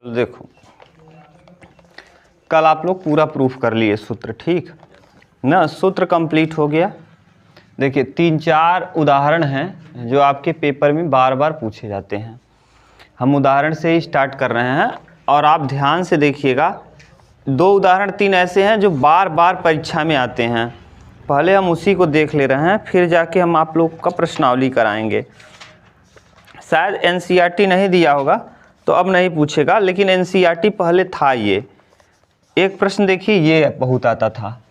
देखो कल आप लोग पूरा प्रूफ कर लिए सूत्र, ठीक ना। सूत्र कंप्लीट हो गया। देखिए 3-4 उदाहरण हैं जो आपके पेपर में बार बार पूछे जाते हैं। हम उदाहरण से ही स्टार्ट कर रहे हैं और आप ध्यान से देखिएगा। 2 उदाहरण 3 ऐसे हैं जो बार बार परीक्षा में आते हैं। पहले हम उसी को देख ले रहे हैं, फिर जाके हम आप लोग का प्रश्नावली कराएंगे। शायद एनसीईआरटी नहीं दिया होगा तो अब नहीं पूछेगा, लेकिन एनसीईआरटी पहले था। ये एक प्रश्न देखिए, ये बहुत आता था।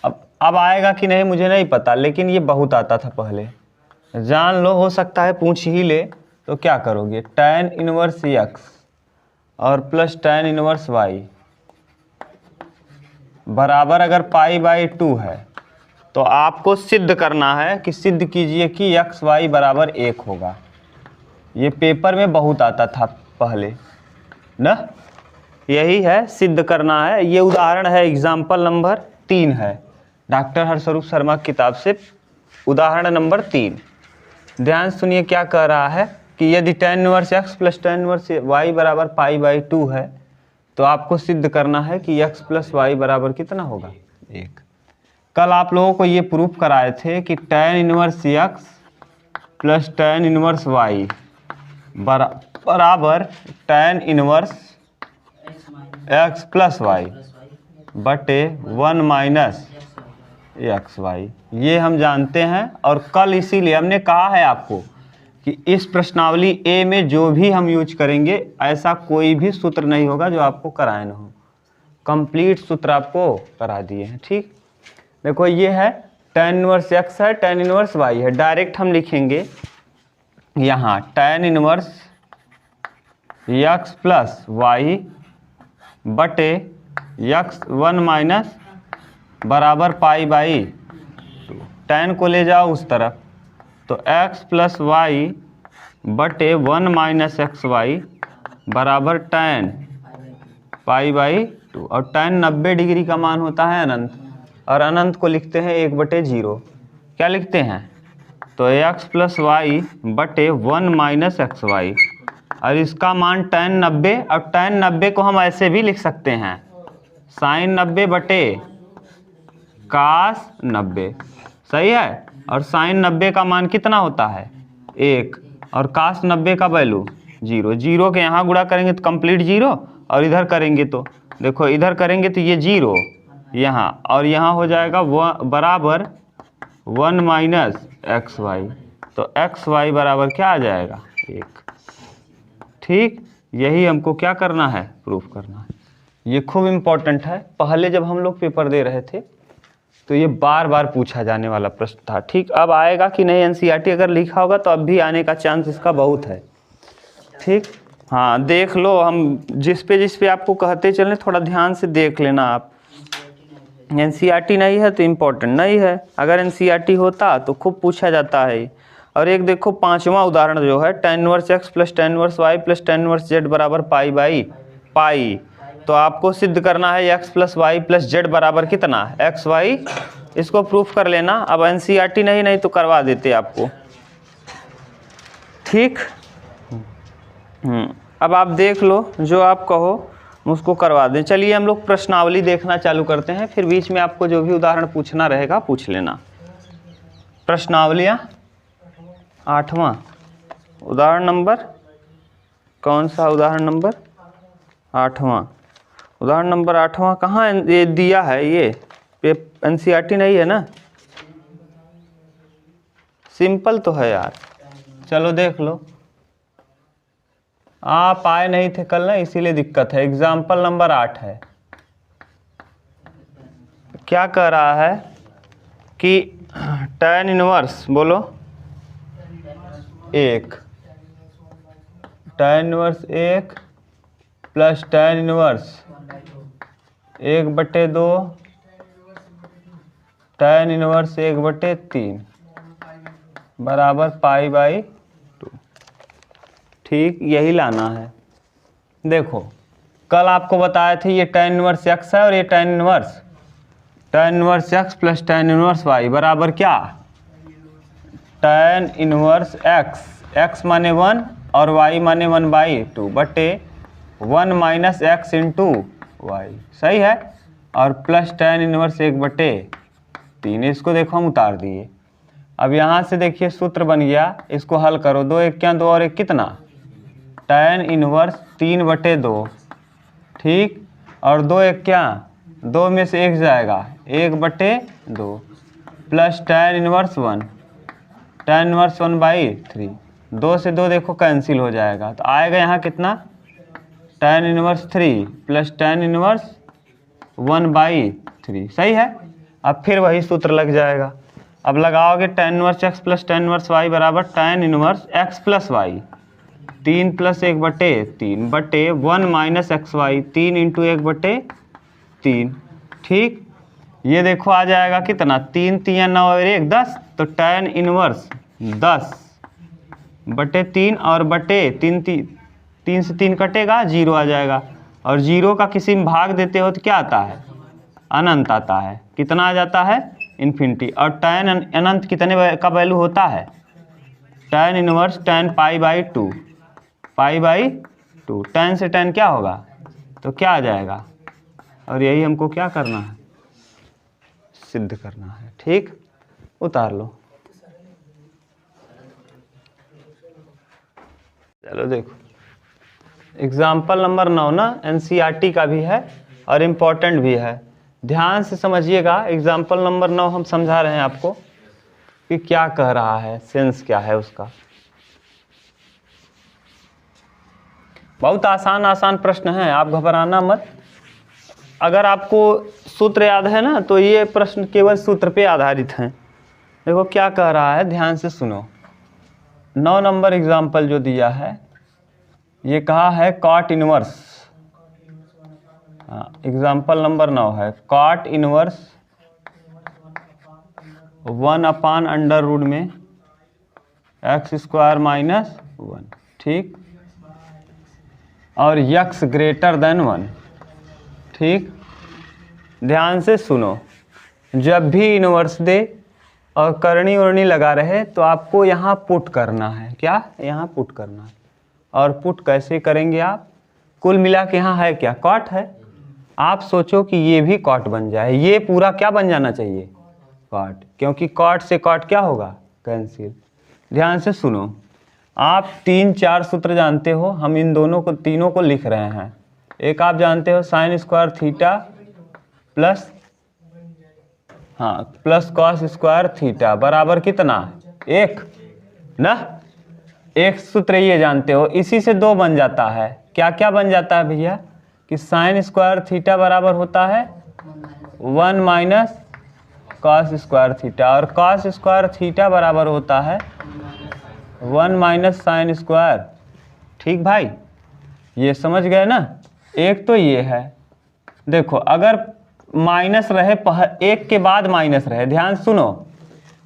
अब आएगा कि नहीं मुझे नहीं पता, लेकिन ये बहुत आता था पहले। जान लो, हो सकता है पूछ ही ले। तो क्या करोगे, tan इनवर्स x और प्लस tan इनवर्स y बराबर अगर π/2 है तो आपको सिद्ध करना है कि सिद्ध कीजिए कि x y बराबर 1 होगा। ये पेपर में बहुत आता था पहले ना, यही है, सिद्ध करना है। ये उदाहरण है, एग्जाम्पल नंबर 3 है, डॉक्टर हर्षरूप शर्मा की किताब से उदाहरण नंबर 3। ध्यान सुनिए क्या कह रहा है कि यदि tan inverse x plus tan inverse y बराबर π/2 है तो आपको सिद्ध करना है कि x प्लस y बराबर कितना होगा, 1। कल आप लोगों को ये प्रूफ कराए थे कि tan inverse x plus tan inverse y बराबर tan inverse x plus y बटे 1 माइनस एक्स वाई। ये हम जानते हैं। और कल इसीलिए हमने कहा है आपको कि इस प्रश्नावली ए में जो भी हम यूज करेंगे ऐसा कोई भी सूत्र नहीं होगा जो आपको कराए ना हो। कंप्लीट सूत्र आपको करा दिए हैं, ठीक। देखो ये है tan इनवर्स x है, tan इनवर्स y है। डायरेक्ट हम लिखेंगे यहाँ tan inverse x plus y बटे x 1 माइनस बराबर π/2। tan को ले जाओ उस तरफ, तो x प्लस y बटे 1 माइनस एक्स वाई बराबर tan π/2। और tan 90 डिग्री का मान होता है अनंत, और अनंत को लिखते हैं 1/0। क्या लिखते हैं, तो x प्लस वाई बटे 1 माइनस एक्स वाई, और इसका मान tan 90। और tan 90 को हम ऐसे भी लिख सकते हैं sin 90 बटे cos 90, सही है। और sin 90 का मान कितना होता है, 1, और cos 90 का वैल्यू 0। 0 के यहाँ गुणा करेंगे तो कंप्लीट 0, और इधर करेंगे तो देखो, इधर करेंगे तो ये 0 यहाँ, और यहाँ हो जाएगा बराबर 1 माइनस एक्स वाई। तो एक्स वाई बराबर क्या आ जाएगा, 1, ठीक। यही हमको क्या करना है, प्रूफ करना है। ये खूब इम्पोर्टेंट है। पहले जब हम लोग पेपर दे रहे थे तो ये बार बार पूछा जाने वाला प्रश्न था, ठीक। अब आएगा कि नहीं एनसीईआरटी अगर लिखा होगा तो अब भी आने का चांस इसका बहुत है, ठीक। हाँ देख लो, हम जिस पे आपको कहते चलें थोड़ा ध्यान से देख लेना आप। एनसीईआरटी नहीं है तो इम्पोर्टेंट नहीं है, अगर एनसीईआरटी होता तो खूब पूछा जाता है। और एक देखो 5वां उदाहरण जो है tan inverse x plus tan inverse y plus tan inverse z बराबर π/π। तो आपको सिद्ध करना है x plus Y plus Z बराबर कितना, एक्स वाई। इसको प्रूफ कर लेना। अब एनसीईआरटी नहीं तो करवा देते आपको, ठीक। अब आप देख लो, जो आप कहो उसको करवा दें। चलिए हम लोग प्रश्नावली देखना चालू करते हैं, फिर बीच में आपको जो भी उदाहरण पूछना रहेगा पूछ लेना। प्रश्नावलियाँ 8वां उदाहरण नंबर, कौन सा उदाहरण नंबर, 8वां उदाहरण नंबर 8वां। कहाँ ये दिया है, ये एनसीईआरटी नहीं है ना, सिंपल तो है यार। चलो देख लो, आप आए नहीं थे कल ना, इसीलिए दिक्कत है। एग्जाम्पल नंबर 8 है। क्या कह रहा है कि tan इनवर्स, बोलो 1, tan inverse 1 plus tan inverse 1/2 tan inverse 1/3 बराबर π/2, ठीक। यही लाना है। देखो कल आपको बताए थे ये tan इनवर्स x है और ये tan inverse x plus tan inverse y बराबर क्या, tan इनवर्स x, x माने 1 और y माने 1/2 बटे 1 माइनस एक्स इंटू वाई, सही है, और प्लस tan इनवर्स 1/3। इसको देखो हम उतार दिए। अब यहाँ से देखिए सूत्र बन गया, इसको हल करो। 2 एक क्या, 2 और 1 कितना, tan इनवर्स 3/2, ठीक, और 2 एक क्या, 2 में से 1 जाएगा, 1/2 plus tan inverse 1, tan inverse 1/3। 2 से 2 देखो कैंसिल हो जाएगा, तो आएगा यहाँ कितना, tan inverse 3 plus tan inverse 1/3, सही है। अब फिर वही सूत्र लग जाएगा। अब लगाओगे tan inverse x plus tan inverse y बराबर tan inverse x plus Y, 3 plus 1/3/1 minus X Y, 3 into 1/3, ठीक। ये देखो आ जाएगा कितना, 3 3 9 और 1 10, तो tan इनवर्स 10/3 और बटे 3 से 3 कटेगा, 0 आ जाएगा। और 0 का किसी में भाग देते हो तो क्या आता है, अनंत आता है। कितना आ जाता है, इन्फिनिटी। और tan अनंत कितने का वैल्यू होता है, tan इनवर्स tan π/2, π/2, tan से tan क्या होगा, तो क्या आ जाएगा। और यही हमको क्या करना है, सिद्ध करना है, ठीक। उतार लो। चलो देखो एग्जाम्पल नंबर 9 ना NCERT का भी है और इम्पोर्टेंट भी है, ध्यान से समझिएगा। एग्जाम्पल नंबर 9 हम समझा रहे हैं आपको कि क्या कह रहा है, सेंस क्या है उसका। बहुत आसान प्रश्न है, आप घबराना मत। अगर आपको सूत्र याद है ना, तो ये प्रश्न केवल सूत्र पे आधारित हैं। देखो क्या कह रहा है, ध्यान से सुनो। 9 नंबर एग्जाम्पल जो दिया है, ये कहा है कॉट इनवर्स, एग्जाम्पल नंबर 9 है कॉट इनवर्स 1/√में x² - 1, ठीक, और x ग्रेटर देन 1, ठीक। ध्यान से सुनो, जब भी इनवर्स दे और करनी उड़नी लगा रहे तो आपको यहाँ पुट करना है, क्या, यहाँ पुट करना है। और पुट कैसे करेंगे आप, कुल मिला के यहाँ है क्या, कॉट है। आप सोचो कि ये भी कॉट बन जाए, ये पूरा क्या बन जाना चाहिए, कॉट, क्योंकि कॉट से कॉट क्या होगा, कैंसिल। ध्यान से सुनो, आप 3 4 सूत्र जानते हो, हम इन दोनों को, तीनों को लिख रहे हैं। एक आप जानते हो sin² theta plus, plus cos² theta बराबर कितना, 1 ना। एक सूत्र ये जानते हो, इसी से 2 बन जाता है। क्या क्या बन जाता है भैया, कि sin² थीटा बराबर होता है 1 माइनस cos² थीटा, और cos² थीटा बराबर होता है 1 माइनस sin², ठीक भाई, ये समझ गए ना। एक तो ये है, देखो अगर माइनस रहे, 1 के बाद माइनस रहे, ध्यान सुनो,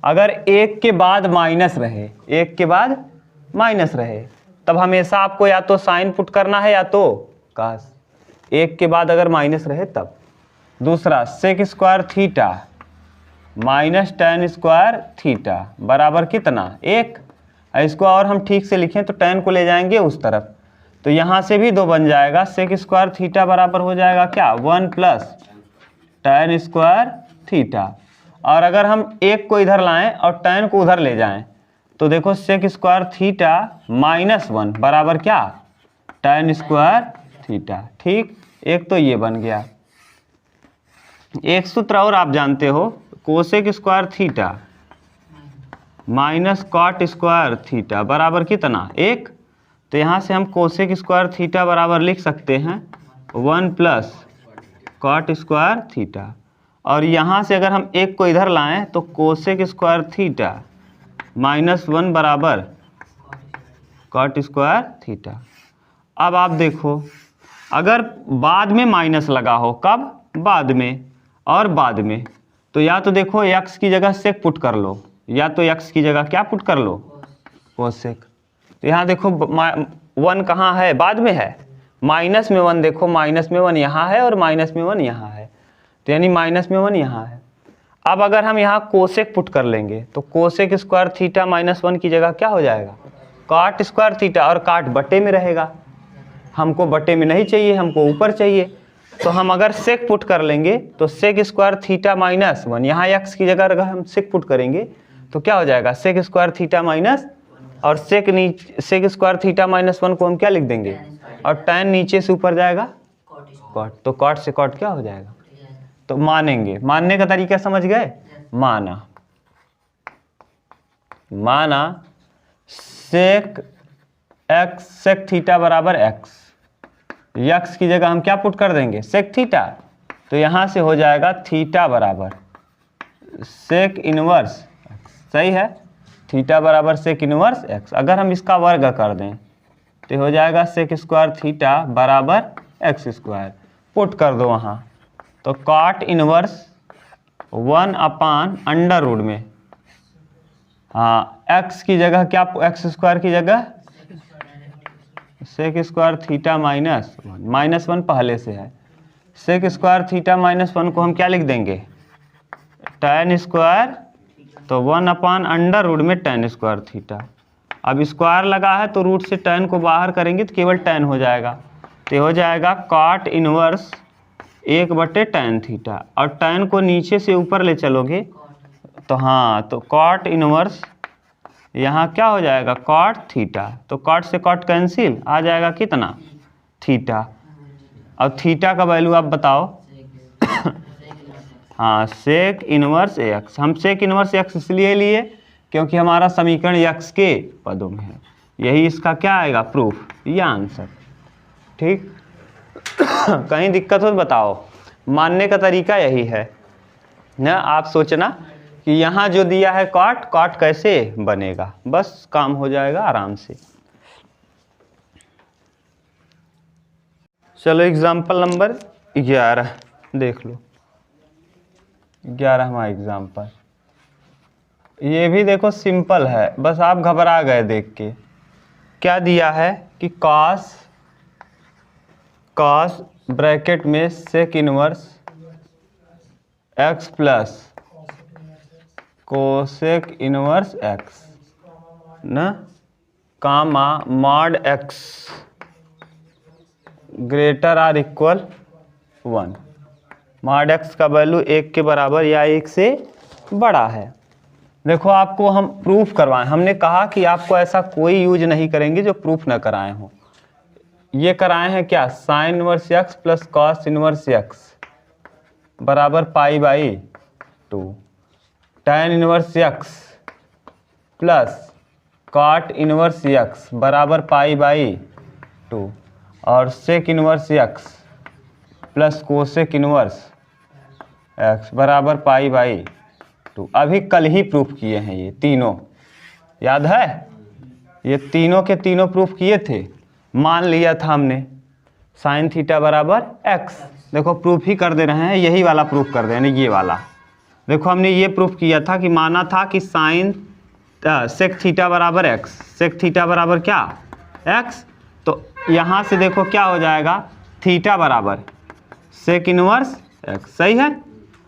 अगर 1 के बाद माइनस रहे, 1 के बाद माइनस रहे, तब हमेशा आपको या तो साइन पुट करना है या तो cos। 1 के बाद अगर माइनस रहे तब। दूसरा sec² theta minus tan² theta बराबर कितना, 1। इसको और हम ठीक से लिखें तो tan को ले जाएंगे उस तरफ, तो यहाँ से भी 2 बन जाएगा। sec² थीटा बराबर हो जाएगा क्या, 1 प्लस tan² थीटा। और अगर हम 1 को इधर लाएं और tan को उधर ले जाएं, तो देखो sec² थीटा -1 बराबर क्या, tan² थीटा, ठीक। एक तो ये बन गया। एक सूत्र और आप जानते हो, cosec² theta minus cot² theta बराबर कितना, 1। तो यहाँ से हम cosec² थीटा बराबर लिख सकते हैं 1 प्लस cot² थीटा। और यहाँ से अगर हम 1 को इधर लाएं तो cosec² थीटा -1 बराबर cot² थीटा। अब आप देखो, अगर बाद में माइनस लगा हो, कब, बाद में, और बाद में, तो या तो देखो x की जगह sec पुट कर लो, या तो x की जगह क्या पुट कर लो, cosec। तो यहाँ देखो 1 कहाँ है, बाद में है, माइनस में 1, देखो माइनस में 1 यहाँ है और माइनस में 1 यहाँ है, तो यानी माइनस में 1 यहाँ है। अब अगर हम यहाँ cosec पुट कर लेंगे तो cosec² थीटा -1 की जगह क्या हो जाएगा, cot² थीटा, और काट बटे में रहेगा, हमको बटे में नहीं चाहिए, हमको ऊपर चाहिए। तो हम अगर सेक पुट कर लेंगे तो सेक स्क्वायर थीटा माइनस 1, यहाँ एक्स की जगह अगर हम सेक पुट करेंगे तो क्या हो जाएगा, सेक स्क्वायर थीटा माइनस, और सेक स्क्वायर थीटा माइनस 1 को हम क्या लिख देंगे, और tan नीचे से ऊपर जाएगा कॉट, तो कॉट से कॉट क्या हो जाएगा, तो मानेंगे। मानने का तरीका समझ गए, माना सेक एक्स, सेक थीटा बराबर एक्स, यक्स की जगह हम क्या पुट कर देंगे, सेक थीटा, तो यहाँ से हो जाएगा थीटा बराबर सेक इनवर्स एक्स, सही है, थीटा बराबर सेक इनवर्स एक्स। अगर हम इसका वर्ग कर दें तो हो जाएगा सेक स्क्वायर थीटा बराबर एक्स स्क्वायर, पुट कर दो वहाँ, तो कॉट इनवर्स 1/√, में हाँ एक्स की जगह क्या, एक्स स्क्वायर की जगह सेक स्क्वायर थीटा माइनस 1 पहले से है, सेक स्क्वायर थीटा -1 को हम क्या लिख देंगे, tan स्क्वायर, तो 1/√, में tan स्क्वायर थीटा। अब स्क्वायर लगा है तो रूट से tan को बाहर करेंगे तो केवल tan हो जाएगा, तो हो जाएगा कॉट इनवर्स 1/tan थीटा, और tan को नीचे से ऊपर ले चलोगे तो हाँ, तो कॉट इनवर्स यहाँ क्या हो जाएगा, कॉट थीटा, तो कॉट से कॉट कैंसिल, आ जाएगा कितना, थीटा। अब थीटा का वैल्यू आप बताओ हाँ, सेक इनवर्स एक्स, हम सेक इनवर्स एक्स इसलिए लिए क्योंकि हमारा समीकरण एक्स के पदों में है, यही इसका क्या आएगा, प्रूफ, ये आंसर। ठीक कहीं दिक्कत हो तो बताओ, मानने का तरीका यही है ना। आप सोचना कि यहाँ जो दिया है कॉट, कॉट कैसे बनेगा, बस काम हो जाएगा आराम से। चलो एग्जाम्पल नंबर 11 देख लो, 11वां एग्जाम्पल, ये भी देखो सिंपल है, बस आप घबरा गए देख के। क्या दिया है कि कॉस ब्रैकेट में sec inverse x plus cosec inverse x न, comma mod x greater or equal 1, mod x का वैल्यू 1 के बराबर या 1 से बड़ा है। देखो आपको हम प्रूफ करवाएं, हमने कहा कि आपको ऐसा कोई यूज नहीं करेंगे जो प्रूफ ना कराए हो। ये कराए हैं क्या, sine inverse x plus cos inverse X बराबर π/2, tan inverse x plus cot inverse X बराबर π/2, और sec inverse x plus cosec inverse X बराबर π/2। अभी कल ही प्रूफ किए हैं ये तीनों, याद है, ये तीनों के तीनों प्रूफ किए थे। मान लिया था हमने साइन थीटा बराबर एक्स, देखो प्रूफ ही कर दे रहे हैं, यही वाला प्रूफ कर दे रहे हैं, ये वाला देखो हमने ये प्रूफ किया था कि माना था कि साइन सेक थीटा बराबर एक्स, सेक थीटा बराबर क्या एक्स, तो यहाँ से देखो क्या हो जाएगा, थीटा बराबर सेक इनवर्स एक्स, सही है।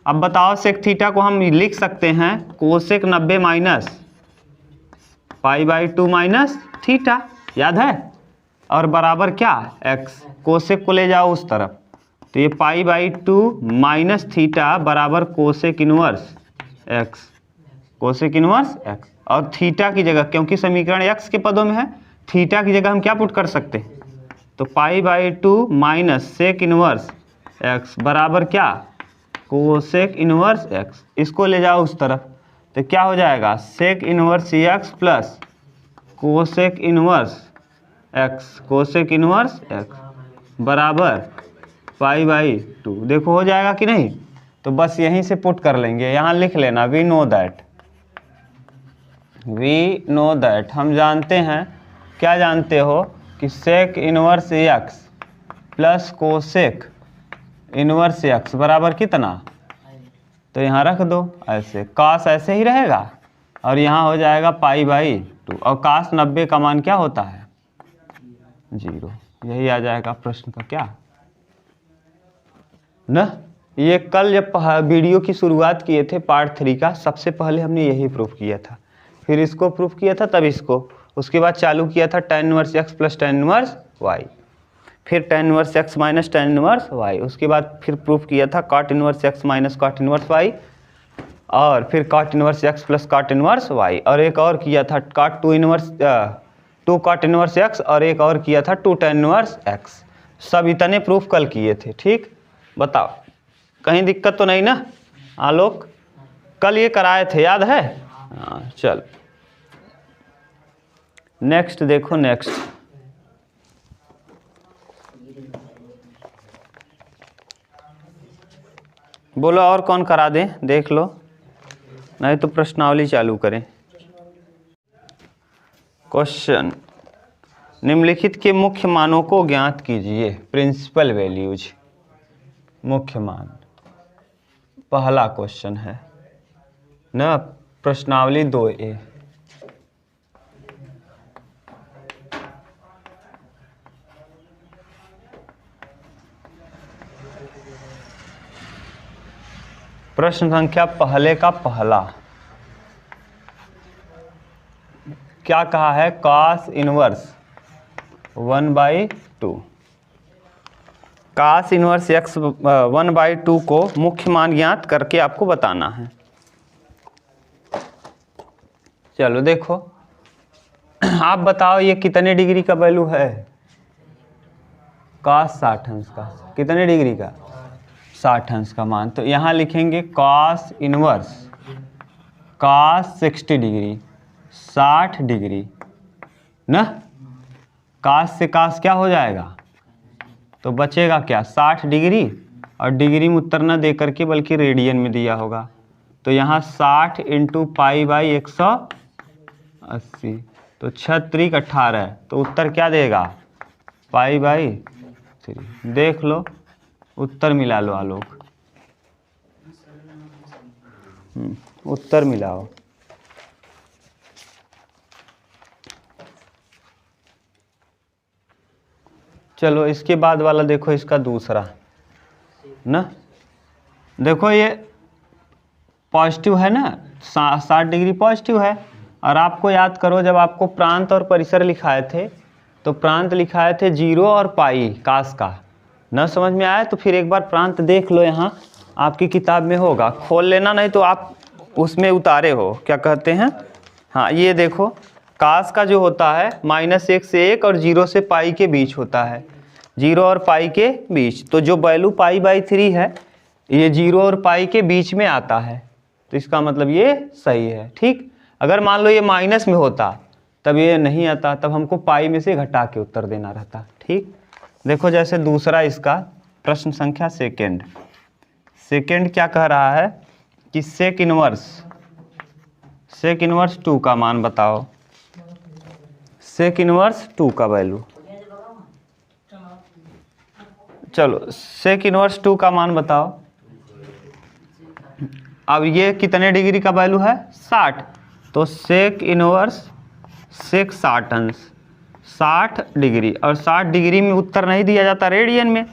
अब बताओ सेक थीटा को हम लिख सकते हैं कोसेक 90 माइनस π/2 माइनस थीटा, याद है, और बराबर क्या एक्स, कोसेक को ले जाओ उस तरफ, तो ये π/2 माइनस थीटा बराबर cosec inverse X, cosec inverse x, और थीटा की जगह क्योंकि समीकरण एक्स के पदों में है, थीटा की जगह हम क्या पुट कर सकते हैं, तो π/2 माइनस सेक इनवर्स एक्स बराबर क्या, कोसेक इनवर्स एक्स, इसको ले जाओ उस तरफ, तो क्या हो जाएगा, sec inverse x plus cosec inverse X, cosec inverse X बराबर π/2। देखो हो जाएगा कि नहीं, तो बस यहीं से पुट कर लेंगे, यहाँ लिख लेना वी नो दैट, हम जानते हैं, क्या जानते हो कि sec inverse x plus cosec inverse X बराबर कितना, तो यहाँ रख दो ऐसे, कास ऐसे ही रहेगा और यहाँ हो जाएगा π/2, और कास 90 का मान क्या होता है, 0, यही आ जाएगा प्रश्न का क्या न। ये कल जब वीडियो की शुरुआत किए थे पार्ट 3 का, सबसे पहले हमने यही प्रूफ किया था, फिर इसको प्रूफ किया था, तब इसको, उसके बाद चालू किया था tan inverse x plus tan inverse Y, फिर tan inverse x minus tan inverse y, उसके बाद फिर प्रूफ किया था cot inverse x minus cot inverse y, और फिर cot inverse x plus cot inverse y, और एक और किया था cot 2 cot इनवर्स x, और एक और किया था 2 tan इनवर्स x। सब इतने प्रूफ कल किए थे। ठीक, बताओ कहीं दिक्कत तो नहीं ना आलोक? कल ये कराए थे, याद है? हाँ चल नेक्स्ट देखो, नेक्स्ट बोलो और कौन करा दें, देख लो, नहीं तो प्रश्नावली चालू करें। क्वेश्चन, निम्नलिखित के मुख्य मानों को ज्ञात कीजिए। प्रिंसिपल वैल्यूज, मुख्य मान, पहला क्वेश्चन है ना, प्रश्नावली 2A। प्रश्न संख्या पहले का पहला क्या कहा है? cos inverse 1/2, cos inverse x 1/2 को मुख्य मान ज्ञात करके आपको बताना है। चलो देखो, आप बताओ ये कितने डिग्री का वैल्यू है? cos 60 अंश का, कितने डिग्री का? 60 अंश का मान। तो यहाँ लिखेंगे cos inverse cos 60 degree, 60 degree ना, cos से cos क्या हो जाएगा? तो बचेगा क्या? 60 डिग्री, और डिग्री में उत्तर न दे करके बल्कि रेडियन में दिया होगा। तो यहाँ 60 × π/180, तो 6 × 18, तो उत्तर क्या देगा? π/3। देख लो, उत्तर मिला लो आलोक, उत्तर मिलाओ। चलो इसके बाद वाला देखो, इसका दूसरा ना, देखो ये पॉजिटिव है ना, 60 डिग्री पॉजिटिव है। और आपको याद करो, जब आपको प्रांत और परिसर लिखाए थे तो प्रांत लिखाए थे 0 और पाई कास का। न समझ में आया तो फिर एक बार प्रांत देख लो, यहाँ आपकी किताब में होगा, खोल लेना, नहीं तो आप उसमें उतारे हो, क्या कहते हैं, हाँ ये देखो, कास का जो होता है -1 से 1 और 0 से पाई के बीच होता है, 0 और पाई के बीच। तो जो वैल्यू π/3 है ये 0 और पाई के बीच में आता है, तो इसका मतलब ये सही है। ठीक, अगर मान लो ये माइनस में होता तब ये नहीं आता, तब हमको पाई में से घटा के उत्तर देना रहता। ठीक, देखो जैसे दूसरा इसका प्रश्न संख्या सेकंड क्या कह रहा है कि सेक इनवर्स 2 का मान बताओ। सेक इनवर्स 2 का वैल्यू, चलो सेक इनवर्स 2 का मान बताओ। अब ये कितने डिग्री का वैल्यू है? 60, तो सेक इनवर्स सेक 60 अंश 60 डिग्री, और 60 डिग्री में उत्तर नहीं दिया जाता रेडियन में,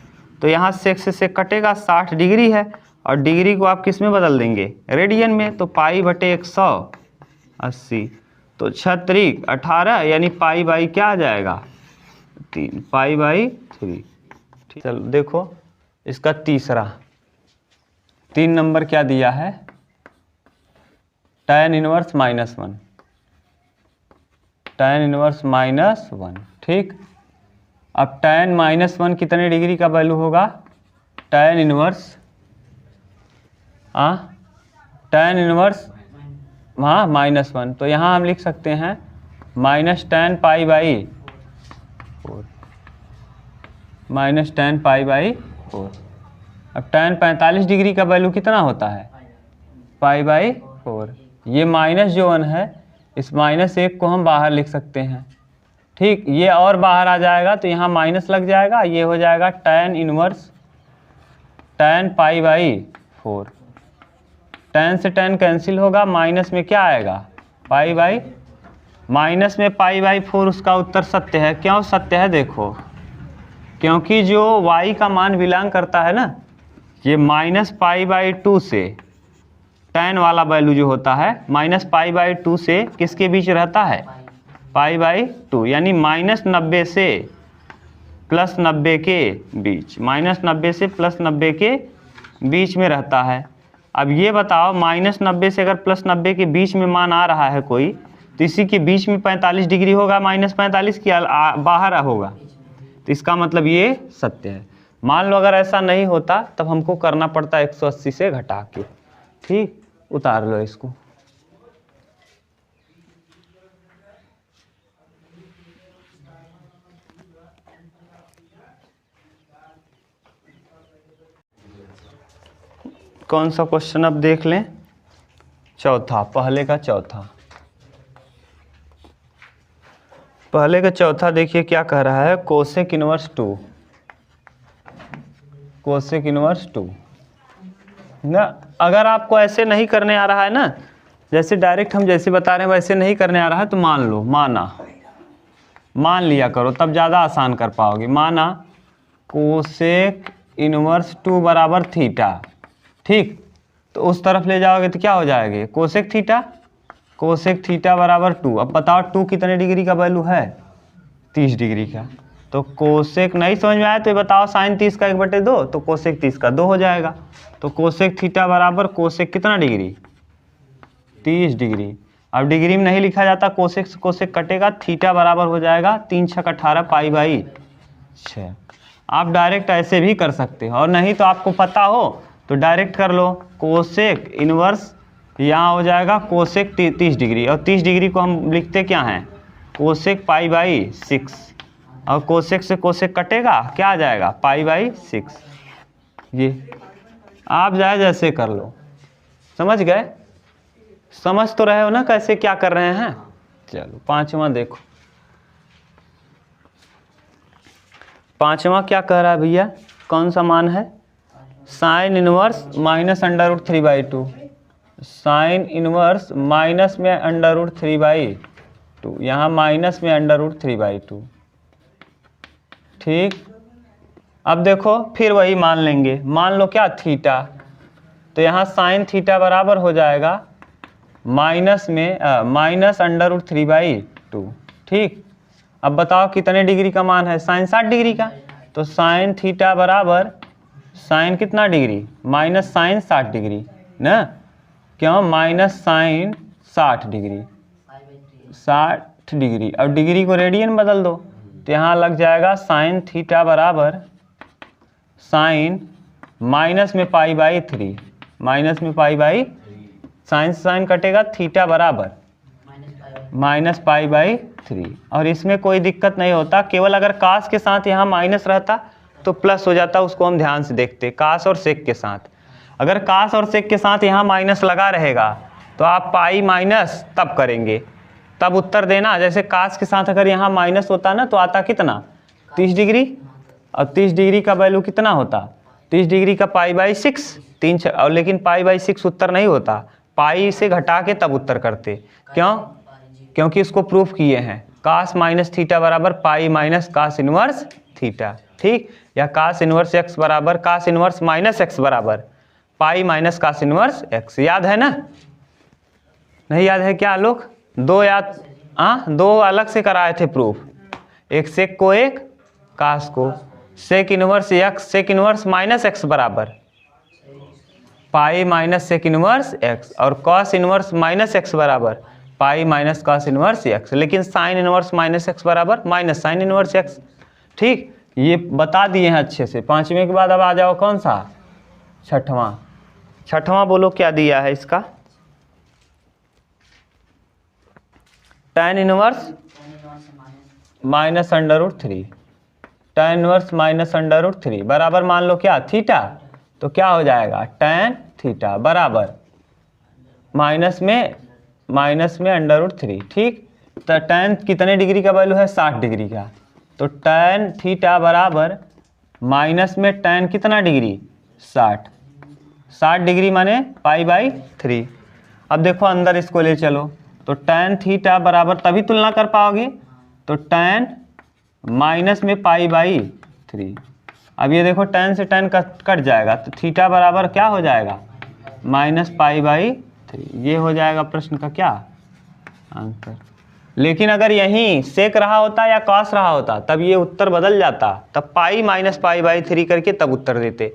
तो यहाँ सेक से सेक कटेगा, 60 डिग्री है और डिग्री को आप किस में बदल देंगे? रेडियन में। तो π/180, तो 6 × 18 यानी π/, क्या आ जाएगा? 3, π/3। चलो देखो इसका तीसरा, 3 नंबर क्या दिया है? tan inverse -1, tan inverse -1। ठीक, अब tan -1 कितने डिग्री का वैल्यू होगा? tan इनवर्स tan इनवर्स -1, तो यहाँ हम लिख सकते हैं -tan π/4, -tan π/4। अब tan 45 डिग्री का वैल्यू कितना होता है? π/4। ये माइनस जो 1 है, इस -1 को हम बाहर लिख सकते हैं। ठीक, ये और बाहर आ जाएगा तो यहाँ माइनस लग जाएगा, ये हो जाएगा tan इनवर्स tan π/4। tan से tan कैंसिल होगा, माइनस में क्या आएगा? माइनस में π/4। उसका उत्तर सत्य है। क्यों सत्य है? देखो, क्योंकि जो y का मान बिलोंग करता है ना, ये -π/2 से tan वाला वैल्यू जो होता है -π/2 से किसके बीच रहता है? π/2, यानी -90 से प्लस 90 के बीच, -90 से +90 के बीच में रहता है। अब ये बताओ -90 से अगर +90 के बीच में मान आ रहा है कोई, तो इसी के बीच में 45 डिग्री होगा, -45 की बाहर होगा, तो इसका मतलब ये सत्य है। मान लो अगर ऐसा नहीं होता तब हमको करना पड़ता 180 से घटा के। ठीक, उतार लो इसको। कौन सा क्वेश्चन अब देख लें? चौथा, पहले का चौथा। पहले का चौथा देखिए क्या कह रहा है, कोसेक इनवर्स 2, कोसेक इनवर्स 2 ना। अगर आपको ऐसे नहीं करने आ रहा है ना, जैसे डायरेक्ट हम जैसे बता रहे हैं वैसे नहीं करने आ रहा है, तो मान लो, मान लिया करो, तब ज़्यादा आसान कर पाओगे। माना कोसेक इनवर्स 2 बराबर थीटा। ठीक, तो उस तरफ ले जाओगे तो क्या हो जाएगा, कोसेक थीटा बराबर 2। अब बताओ 2 कितने डिग्री का वैल्यू है, 30 डिग्री का। तो कोसेक नहीं समझ में आया तो ये बताओ, साइन 30 का 1/2, तो कोसेक 30 का 2 हो जाएगा। तो कोसेक थीटा बराबर कोसेक कितना डिग्री, 30 डिग्री। अब डिग्री में नहीं लिखा जाता, कोसेक से कोसेक कटेगा, थीटा बराबर हो जाएगा 3 × 18 π/6। आप डायरेक्ट ऐसे भी कर सकते हो, और नहीं तो आपको पता हो तो डायरेक्ट कर लो। कोसेक इनवर्स यहाँ हो जाएगा कोसेक 30 डिग्री, और 30 डिग्री को हम लिखते क्या हैं, कोसेक π/6, और कोसेक से कोसेक कटेगा, क्या आ जाएगा, π/6। ये आप जाए जैसे कर लो। समझ गए? समझ तो रहे हो ना कैसे क्या कर रहे हैं? चलो पांचवा देखो, पांचवा क्या कह रहा है भैया, कौन सा मान है, sine inverse -√3/2, sign inverse minus में √3/2, यहाँ माइनस में √3/2। ठीक, अब देखो फिर वही मान लेंगे, मान लो क्या, थीटा, तो यहाँ साइन थीटा बराबर हो जाएगा माइनस √3/2। ठीक, अब बताओ कितने डिग्री का मान है, साइन 60 डिग्री का। तो साइन थीटा बराबर साइन कितना डिग्री, माइनस साइन 60 डिग्री ना, क्यों, माइनस साइन 60 डिग्री, 60 डिग्री। अब डिग्री को रेडियन बदल दो, तो यहाँ लग जाएगा साइन थीटा बराबर साइन माइनस में π/3, माइनस में π/, साइन से साइन कटेगा, थीटा बराबर -π/3। और इसमें कोई दिक्कत नहीं होता, केवल अगर कास के साथ यहाँ माइनस रहता तो प्लस हो जाता, उसको हम ध्यान से देखते, कास और सेक के साथ। अगर कास और सेक के साथ यहाँ माइनस लगा रहेगा तो आप पाई माइनस तब करेंगे, तब उत्तर देना। जैसे कास के साथ अगर यहाँ माइनस होता ना तो आता कितना, 30 डिग्री, और 30 डिग्री का वैल्यू कितना होता, 30 डिग्री का π/6, 3 और लेकिन π/6 उत्तर नहीं होता, पाई से घटा के तब उत्तर करते। क्यों, क्योंकि इसको प्रूफ किए हैं, कास माइनस थीटा बराबर pi minus cos inverse theta. ठीक, या कास इनवर्स x बराबर कास इनवर्स माइनस x बराबर pi minus cos inverse x। याद है ना, नहीं याद है क्या लोग? दो अलग से कराए थे प्रूफ, एक सेक को एक कास को। Sec inverse x, sec inverse minus x बराबर pi minus sec inverse x, और कॉस इनवर्स माइनस x बराबर pi minus cos inverse x, लेकिन साइन इनवर्स माइनस x बराबर माइनस साइन इनवर्स x। ठीक, ये बता दिए हैं अच्छे से। पांचवें के बाद अब आ जाओ कौन सा, छठवां बोलो क्या दिया है इसका, tan इनवर्स -√3, tan इनवर्स -√3 बराबर मान लो क्या, थीटा, तो क्या हो जाएगा, tan थीटा बराबर माइनस में √3। ठीक, तो tan कितने डिग्री का वैल्यू है, 60 डिग्री का, तो tan थीटा बराबर माइनस में tan कितना डिग्री, 60 डिग्री माने π/3। अब देखो अंदर इसको ले चलो, तो tan थीटा बराबर तभी तुलना कर पाओगे, तो tan माइनस में π/3। अब ये देखो tan से tan कट जाएगा, तो थीटा बराबर क्या हो जाएगा, -π/3। ये हो जाएगा प्रश्न का क्या आंसर। लेकिन अगर यहीं सेक रहा होता या कॉस रहा होता तब ये उत्तर बदल जाता, तब पाई माइनस पाई बाई 3 करके तब उत्तर देते।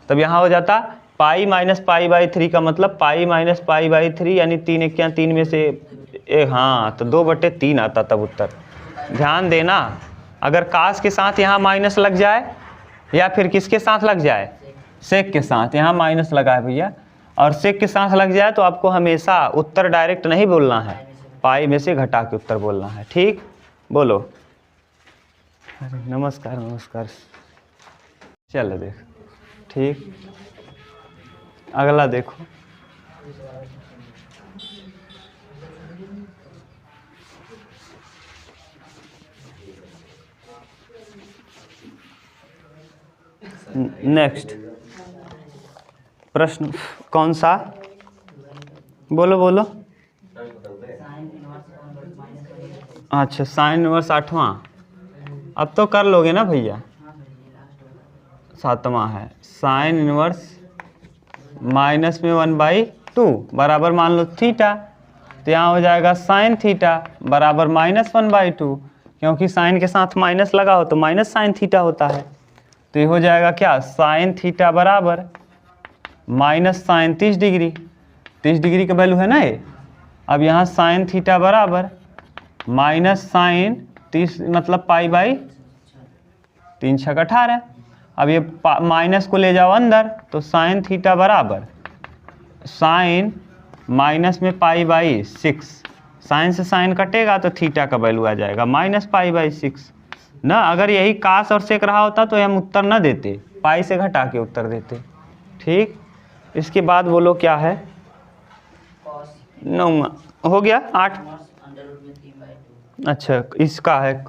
तब यहाँ हो जाता पाई माइनस पाई बाई 3 का मतलब पाई माइनस पाई बाई 3 यानी 3 एक क्या 3 में से हाँ तो 2/3 आता तब उत्तर। ध्यान देना, अगर कास के साथ यहाँ माइनस लग जाए या फिर किसके साथ लग जाए, सेक के साथ, यहाँ माइनस लगा है भैया, और सेक के साथ लग जाए तो आपको हमेशा उत्तर डायरेक्ट नहीं बोलना है, पाई में से घटा के उत्तर बोलना है। ठीक, बोलो। अरे नमस्कार नमस्कार। चलो देख, ठीक, अगला देखो। नेक्स्ट प्रश्न कौन सा, बोलो बोलो। अच्छा, साइन इनवर्स 8वां, अब तो कर लोगे ना भैया। 7वां है साइन इनवर्स माइनस में 1/2 बराबर मान लो थीटा, तो यहाँ हो जाएगा साइन थीटा बराबर माइनस 1/2, क्योंकि साइन के साथ माइनस लगा हो तो माइनस साइन थीटा होता है। तो ये हो जाएगा क्या, साइन थीटा बराबर माइनस साइन 30 डिग्री, 30 डिग्री का वैल्यू है ना ये। अब यहाँ साइन थीटा बराबर माइनस साइन 30 मतलब पाई बाई 3 छक 18। अब ये माइनस को ले जाओ अंदर, तो साइन थीटा बराबर साइन माइनस में पाई बाई 6, साइन से साइन कटेगा तो थीटा का वैल्यू आ जाएगा माइनस पाई बाई 6 ना। अगर यही कास और सेक रहा होता तो हम उत्तर ना देते, पाई से घटा के उत्तर देते। ठीक, इसके बाद बोलो क्या है, 9 हो गया, 8। अच्छा, इसका है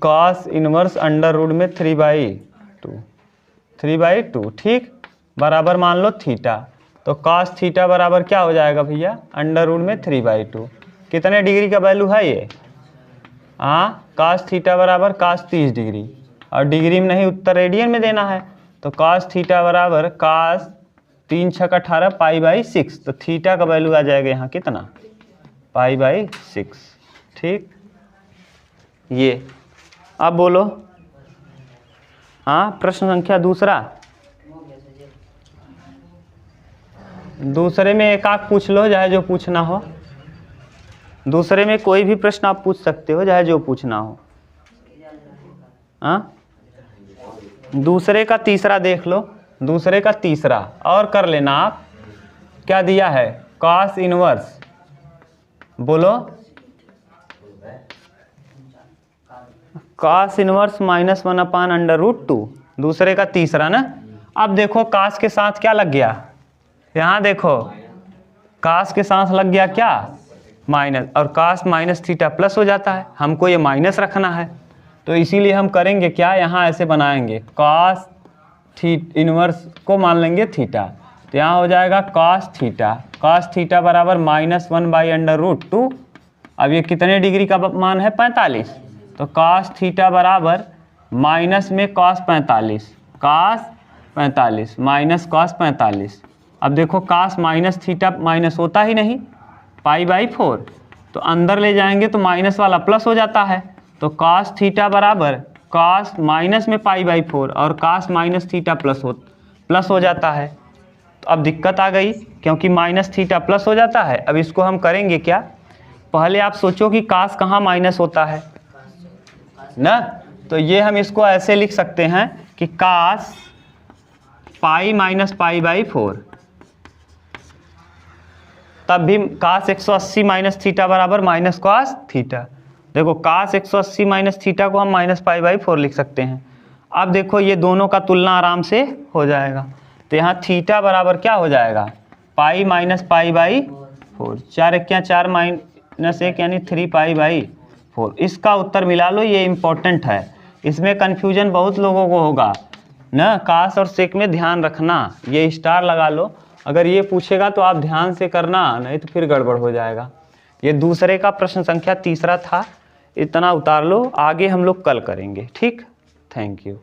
कॉस इनवर्स अंडर रूट में 3/2, ठीक, बराबर मान लो थीटा। तो कॉस थीटा बराबर क्या हो जाएगा भैया, अंडर रूट में 3/2। कितने डिग्री का वैल्यू है ये, हाँ, कॉस थीटा बराबर कॉस 30 डिग्री, और डिग्री में नहीं उत्तर रेडियन में देना है। तो कॉस थीटा बराबर कॉस 3 छक 18 पाई बाई 6, तो थीटा का वैल्यू आ जाएगा यहाँ कितना, पाई बाई 6। ठीक, ये अब बोलो। हाँ, प्रश्न संख्या दूसरा, दूसरे में एक आध पूछ लो, चाहे जो पूछना हो। दूसरे में कोई भी प्रश्न आप पूछ सकते हो, चाहे जो पूछना हो। हाँ, दूसरे का तीसरा देख लो, दूसरे का तीसरा और कर लेना आप। क्या दिया है, कॉस इनवर्स, बोलो, कॉस इनवर्स -1/√2, दूसरे का तीसरा ना। अब देखो कास के साथ क्या लग गया, यहाँ देखो कास के साथ लग गया क्या, माइनस, और कास माइनस थीटा प्लस हो जाता है, हमको ये माइनस रखना है। तो इसीलिए हम करेंगे क्या, यहाँ ऐसे बनाएंगे, कॉस इनवर्स को मान लेंगे थीटा, तो यहाँ हो जाएगा कॉस थीटा बराबर -1/√2। अब ये कितने डिग्री का मान है, 45, तो कॉस थीटा बराबर माइनस में कॉस 45 माइनस कॉस 45। अब देखो कॉस माइनस थीटा माइनस होता ही नहीं, पाई/4, तो अंदर ले जाएंगे तो माइनस वाला प्लस हो जाता है। तो कॉस थीटा बराबर कॉस माइनस में पाई/4 और कॉस माइनस थीटा प्लस हो जाता है। तो अब दिक्कत आ गई, क्योंकि माइनस थीटा प्लस हो जाता है। अब इसको हम करेंगे क्या, पहले आप सोचो कि कॉस कहाँ माइनस होता है ना, तो ये हम इसको ऐसे लिख सकते हैं कि कॉस पाई माइनस पाई/4, तब भी cos 180 माइनस थीटा बराबर माइनस कॉस थीटा। देखो cos 180 माइनस थीटा को हम माइनस पाई/4 लिख सकते हैं। अब देखो ये दोनों का तुलना आराम से हो जाएगा, तो यहाँ थीटा बराबर क्या हो जाएगा, पाई माइनस पाई/4, 4 1 4 माइनस 1 यानी 3 पाई/4। इसका उत्तर मिला लो, ये इम्पोर्टेंट है, इसमें कन्फ्यूजन बहुत लोगों को होगा ना, कास और सेक में ध्यान रखना, ये स्टार लगा लो। अगर ये पूछेगा तो आप ध्यान से करना, नहीं तो फिर गड़बड़ हो जाएगा। ये दूसरे का प्रश्न संख्या तीसरा था, इतना उतार लो, आगे हम लोग कल करेंगे। ठीक, थैंक यू।